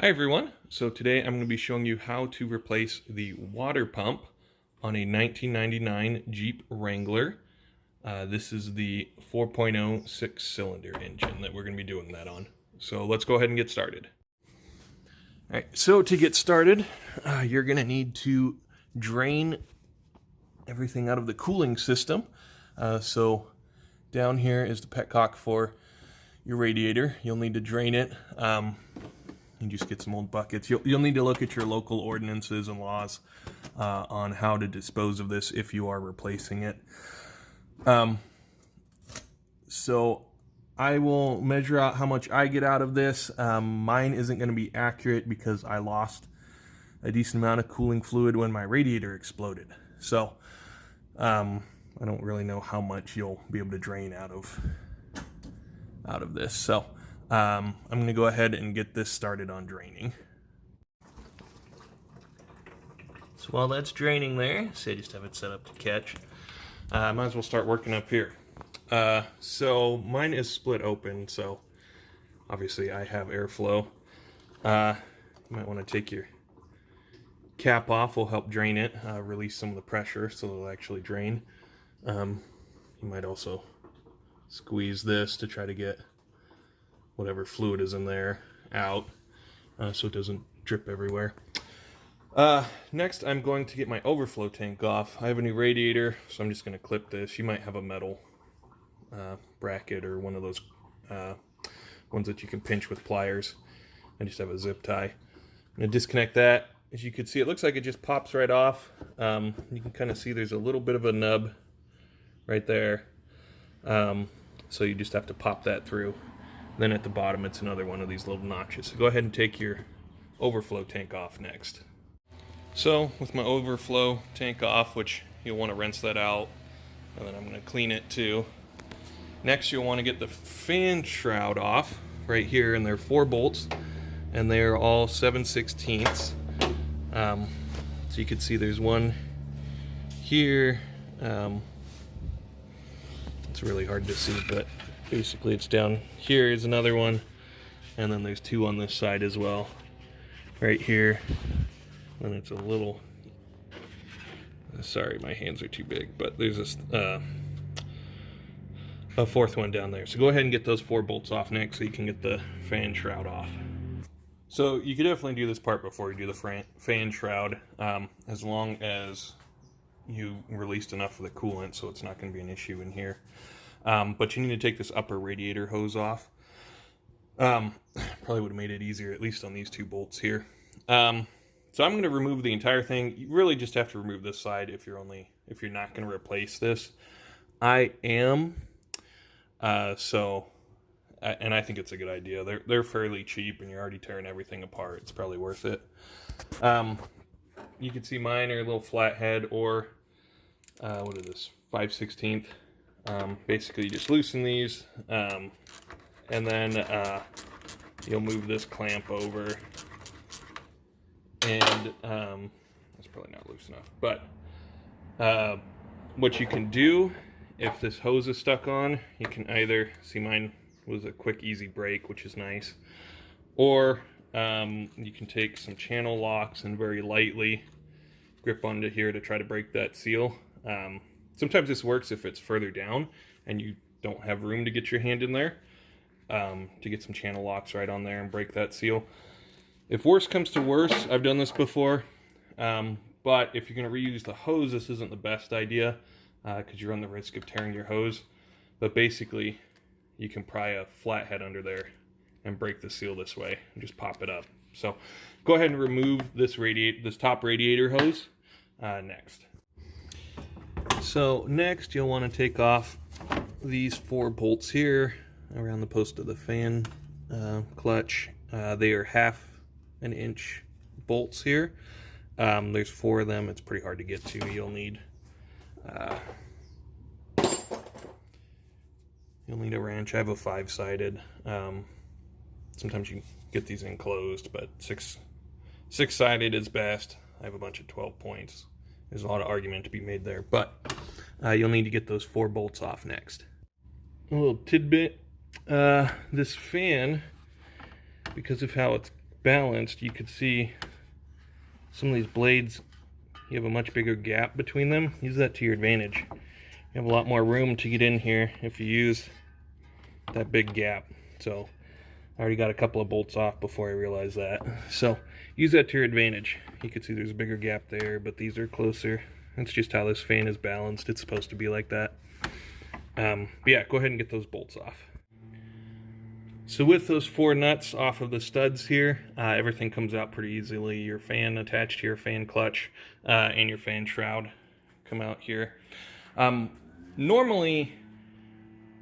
Hi everyone, so today I'm going to be showing you how to replace the water pump on a 1999 Jeep Wrangler. This is the 4.0 6-cylinder engine that we're going to be doing that on. So let's go ahead and get started. Alright, so to get started, you're going to need to drain everything out of the cooling system. So down here is the petcock for your radiator. You'll need to drain it. You just get some old buckets. You'll need to look at your local ordinances and laws on how to dispose of this if you are replacing it. So I will measure out how much I get out of this. Mine isn't going to be accurate because I lost a decent amount of cooling fluid when my radiator exploded. So I don't really know how much you'll be able to drain out of this. So I'm going to go ahead and get this started on draining. So while that's draining there, say I just have it set up to catch, might as well start working up here. So mine is split open, so obviously I have airflow. You might want to take your cap off, will help drain it, release some of the pressure so it'll actually drain. You might also squeeze this to try to get whatever fluid is in there out, so it doesn't drip everywhere. Next, I'm going to get my overflow tank off. I have a new radiator, so I'm just going to clip this. You might have a metal bracket or one of those ones that you can pinch with pliers. I just have a zip tie. I'm going to disconnect that. As you can see, it looks like it just pops right off. You can kind of see there's a little bit of a nub right there. So you just have to pop that through. Then at the bottom, it's another one of these little notches. So go ahead and take your overflow tank off next. So with my overflow tank off, which you'll want to rinse that out, and then I'm going to clean it too. Next, you'll want to get the fan shroud off right here, and there are 4 bolts, and they are all 7/16. So you can see there's one here. It's really hard to see, but basically it's down here is another one, and then there's 2 on this side as well, right here. And it's a little, sorry my hands are too big, but there's a 4th one down there. So go ahead and get those 4 bolts off next so you can get the fan shroud off. So you can definitely do this part before you do the fan shroud, as long as you released enough of the coolant so it's not going to be an issue in here. But you need to take this upper radiator hose off. Probably would have made it easier, at least on these 2 bolts here. So I'm going to remove the entire thing. You really just have to remove this side if you're not going to replace this. I am. And I think it's a good idea. They're fairly cheap, and you're already tearing everything apart. It's probably worth it. You can see mine are a little flathead, or what is this, 5/16. Basically, you just loosen these, and then you'll move this clamp over, and that's probably not loose enough. But what you can do, if this hose is stuck on, you can either, see mine was a quick easy break, which is nice, or you can take some channel locks and very lightly grip onto here to try to break that seal. Sometimes this works if it's further down and you don't have room to get your hand in there, to get some channel locks right on there and break that seal. If worse comes to worse, I've done this before, but if you're going to reuse the hose, this isn't the best idea because you run the risk of tearing your hose. But basically, you can pry a flathead under there and break the seal this way and just pop it up. So go ahead and remove this top radiator hose next. So next, you'll want to take off these 4 bolts here around the post of the fan clutch. They are 1/2 inch bolts here. There's 4 of them. It's pretty hard to get to. You'll need a wrench. I have a 5-sided. Sometimes you get these enclosed, but 6-sided is best. I have a bunch of 12 points. There's a lot of argument to be made there, but you'll need to get those 4 bolts off next. A little tidbit, this fan, because of how it's balanced, you could see some of these blades, you have a much bigger gap between them. Use that to your advantage. You have a lot more room to get in here if you use that big gap. So I already got a couple of bolts off before I realized that. So use that to your advantage. You can see there's a bigger gap there, but these are closer. That's just how this fan is balanced. It's supposed to be like that. But yeah, go ahead and get those bolts off. So with those 4 nuts off of the studs here, everything comes out pretty easily. Your fan attached to your fan clutch and your fan shroud come out here. Normally,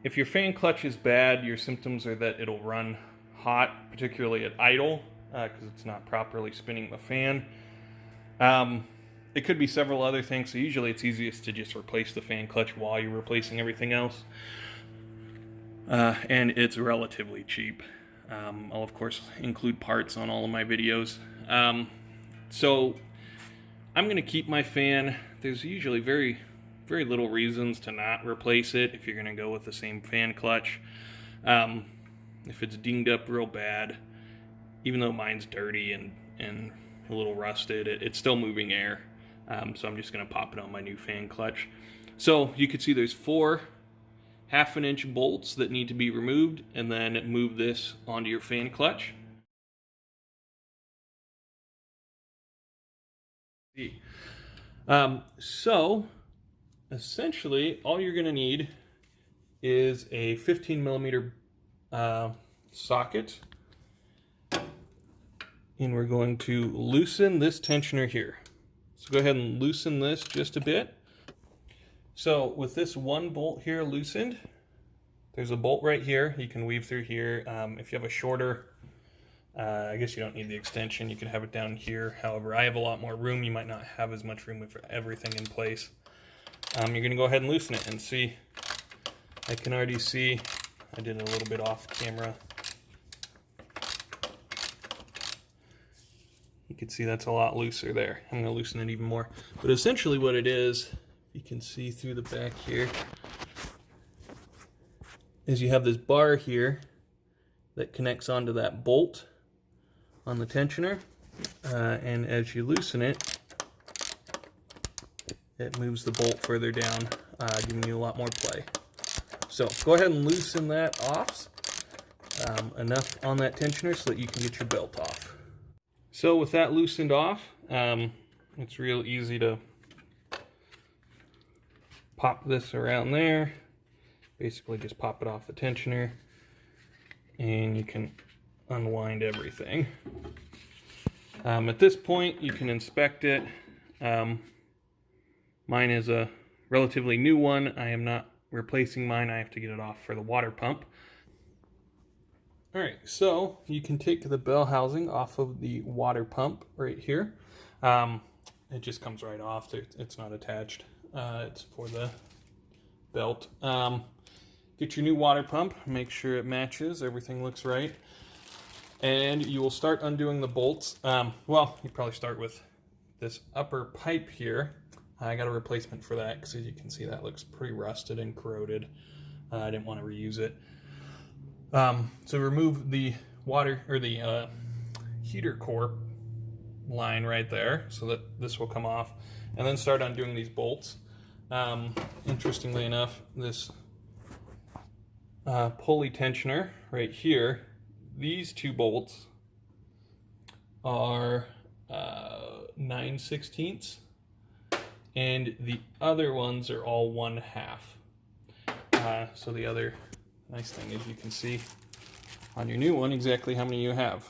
if your fan clutch is bad, your symptoms are that it'll run hot, particularly at idle, because it's not properly spinning the fan. It could be several other things, so usually it's easiest to just replace the fan clutch while you're replacing everything else. And it's relatively cheap. I'll of course include parts on all of my videos. So I'm going to keep my fan. There's usually very little reasons to not replace it if you're going to go with the same fan clutch. If it's dinged up real bad, even though mine's dirty and a little rusted, it's still moving air. So I'm just going to pop it on my new fan clutch. So you can see there's 4 1/2-inch bolts that need to be removed, and then move this onto your fan clutch. So essentially all you're going to need is a 15mm socket, and we're going to loosen this tensioner here. So go ahead and loosen this just a bit. So with this one bolt here loosened, there's a bolt right here. You can weave through here. If you have a shorter, I guess you don't need the extension. You can have it down here. However, I have a lot more room. You might not have as much room with everything in place. You're going to go ahead and loosen it and see. I can already see, I did it a little bit off camera. You can see that's a lot looser there. I'm going to loosen it even more. But essentially what it is, you can see through the back here, is you have this bar here that connects onto that bolt on the tensioner. And as you loosen it, it moves the bolt further down, giving you a lot more play. So go ahead and loosen that off, enough on that tensioner so that you can get your belt off. So with that loosened off, it's real easy to pop this around there. Basically just pop it off the tensioner and you can unwind everything. At this point you can inspect it. Mine is a relatively new one. I am not replacing mine. I have to get it off for the water pump. Alright, so you can take the bell housing off of the water pump right here. It just comes right off. It's not attached. It's for the belt. Get your new water pump. Make sure it matches. Everything looks right. And you will start undoing the bolts. Well, you probably start with this upper pipe here. I got a replacement for that because as you can see that looks pretty rusted and corroded. I didn't want to reuse it. So remove the water or the heater core line right there so that this will come off, and then start undoing these bolts. Interestingly enough, this pulley tensioner right here, these 2 bolts are 9/16, and the other ones are all 1/2. So the other nice thing is you can see on your new one exactly how many you have.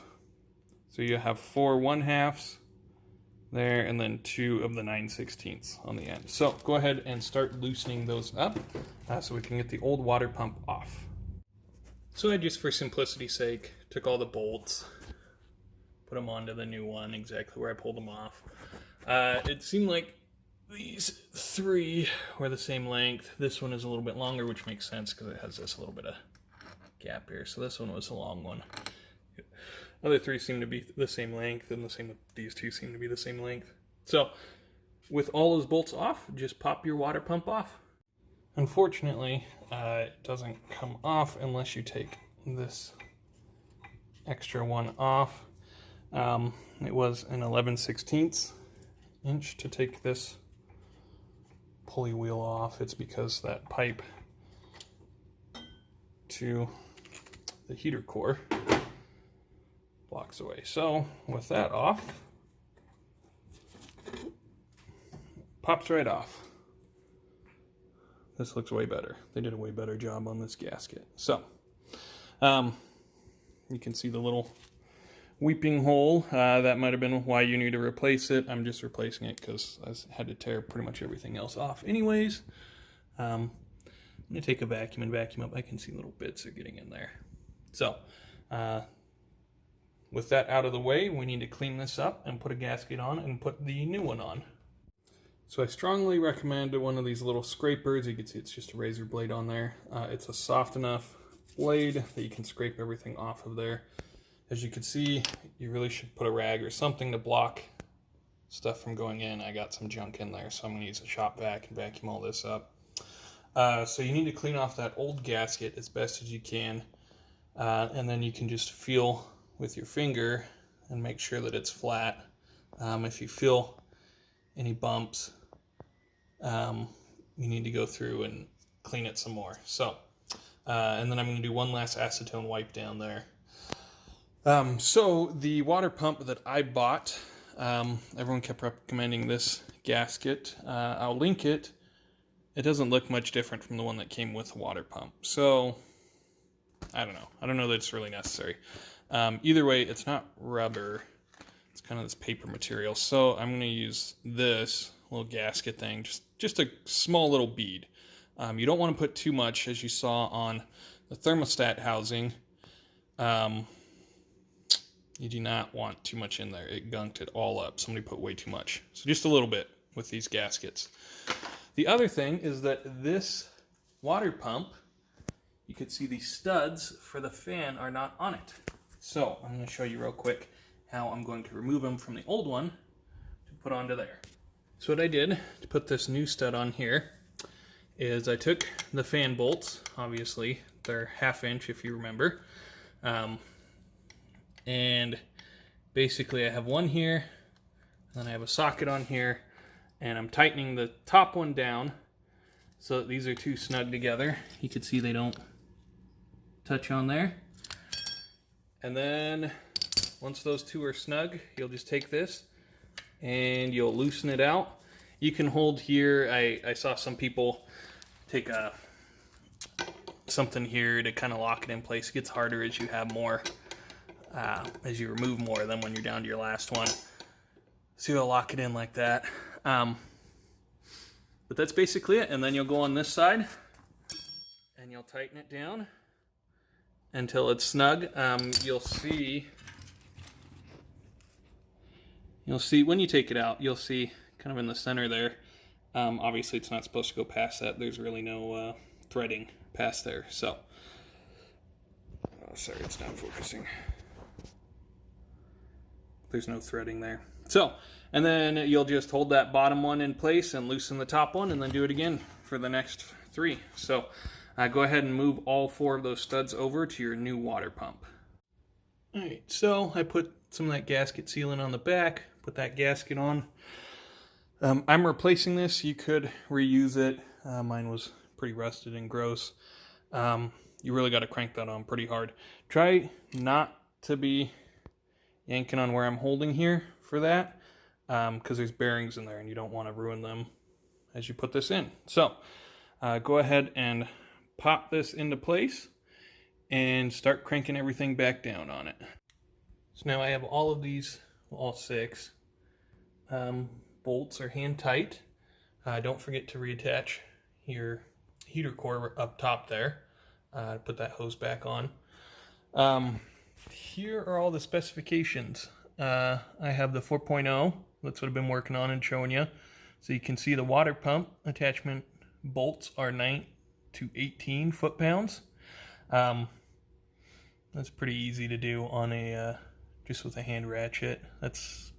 So you have 4 1/2s there, and then 2 of the 9/16 on the end. So go ahead and start loosening those up so we can get the old water pump off. So I just, for simplicity's sake, took all the bolts, put them onto the new one exactly where I pulled them off. It seemed like these 3 were the same length. This one is a little bit longer, which makes sense because it has this little bit of gap here. So this one was a long one. Other 3 seem to be the same length, and the same with these 2 seem to be the same length. So with all those bolts off, just pop your water pump off. Unfortunately, it doesn't come off unless you take this extra one off. It was an 11/16 inch to take this pulley wheel off. It's because that pipe to the heater core blocks away. So with that off, pops right off. This looks way better. They did a way better job on this gasket. So you can see the little weeping hole. That might have been why you need to replace it. I'm just replacing it because I had to tear pretty much everything else off anyways. I'm going to take a vacuum and vacuum up. I can see little bits are getting in there. So with that out of the way, we need to clean this up and put a gasket on and put the new one on. So I strongly recommend one of these little scrapers. You can see it's just a razor blade on there. It's a soft enough blade that you can scrape everything off of there. As you can see, you really should put a rag or something to block stuff from going in. I got some junk in there, so I'm going to use a shop vac and vacuum all this up. So you need to clean off that old gasket as best as you can, and then you can just feel with your finger and make sure that it's flat. If you feel any bumps, you need to go through and clean it some more. So, and then I'm going to do one last acetone wipe down there. So the water pump that I bought, everyone kept recommending this gasket. I'll link it. It doesn't look much different from the one that came with the water pump. So, I don't know. I don't know that it's really necessary. Either way, it's not rubber. It's kind of this paper material. So I'm going to use this little gasket thing, just a small little bead. You don't want to put too much, as you saw on the thermostat housing. You do not want too much in there. It gunked it all up. Somebody put way too much. So just a little bit with these gaskets. The other thing is that this water pump, you could see the studs for the fan are not on it. So I'm going to show you real quick how I'm going to remove them from the old one to put onto there. So what I did to put this new stud on here is I took the fan bolts, obviously they're 1/2 inch if you remember, and basically I have one here, and then I have a socket on here, and I'm tightening the top one down so that these are two snug together. You can see they don't touch on there. And then once those two are snug, you'll just take this and you'll loosen it out. You can hold here. I saw some people take something here to kind of lock it in place. It gets harder as you have more, as you remove more than when you're down to your last one. So you'll lock it in like that. But that's basically it. And then you'll go on this side and you'll tighten it down until it's snug. You'll see when you take it out, you'll see kind of in the center there, obviously it's not supposed to go past that. There's really no threading past there. So, sorry, it's not focusing. There's no threading there. So, and then you'll just hold that bottom one in place and loosen the top one, and then do it again for the next 3. So, go ahead and move all 4 of those studs over to your new water pump. Alright, so I put some of that gasket sealant on the back, put that gasket on. I'm replacing this. You could reuse it. Mine was pretty rusted and gross. You really got to crank that on pretty hard. Try not to be yanking on where I'm holding here for that, because there's bearings in there and you don't want to ruin them as you put this in. So go ahead and pop this into place and start cranking everything back down on it. So now I have all of these, all 6 bolts are hand tight. Don't forget to reattach your heater core up top there. Put that hose back on. Here are all the specifications. I have the 4.0. That's what I've been working on and showing you. So you can see the water pump attachment bolts are 9 to 18 foot-pounds. That's pretty easy to do on a just with a hand ratchet. That's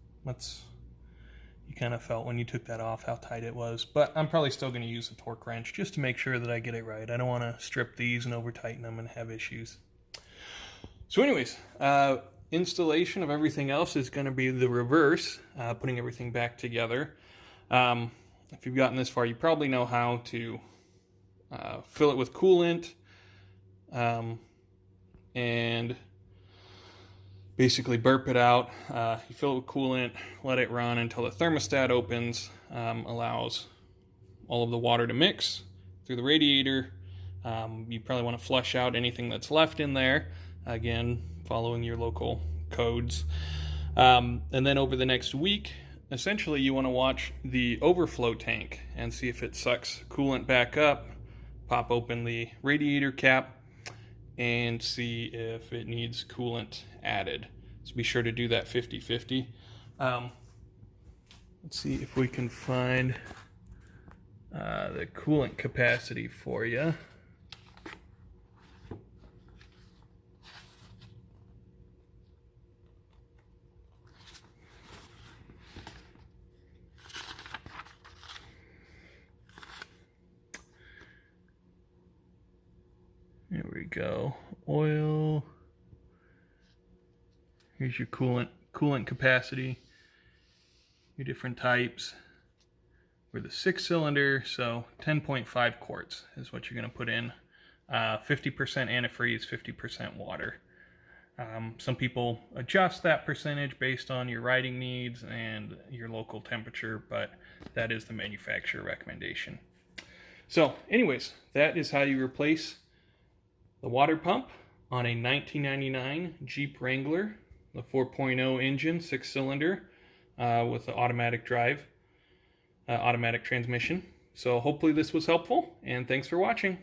you kind of felt when you took that off how tight it was. But I'm probably still going to use a torque wrench just to make sure that I get it right. I don't want to strip these and over tighten them and have issues. So anyways, installation of everything else is going to be the reverse, putting everything back together. If you've gotten this far, you probably know how to fill it with coolant and basically burp it out. You fill it with coolant, let it run until the thermostat opens, allows all of the water to mix through the radiator. You probably want to flush out anything that's left in there, again, following your local codes. And then over the next week, essentially you want to watch the overflow tank and see if it sucks coolant back up, pop open the radiator cap, and see if it needs coolant added. So be sure to do that 50-50. Let's see if we can find the coolant capacity for you. There we go. Oil. Here's your coolant capacity. Your different types. We're the 6-cylinder, so 10.5 quarts is what you're going to put in. 50% antifreeze, 50% water. Some people adjust that percentage based on your riding needs and your local temperature, but that is the manufacturer recommendation. So anyways, that is how you replace the water pump on a 1999 Jeep Wrangler, the 4.0 engine, 6-cylinder, with the automatic drive, automatic transmission. So hopefully this was helpful, and thanks for watching.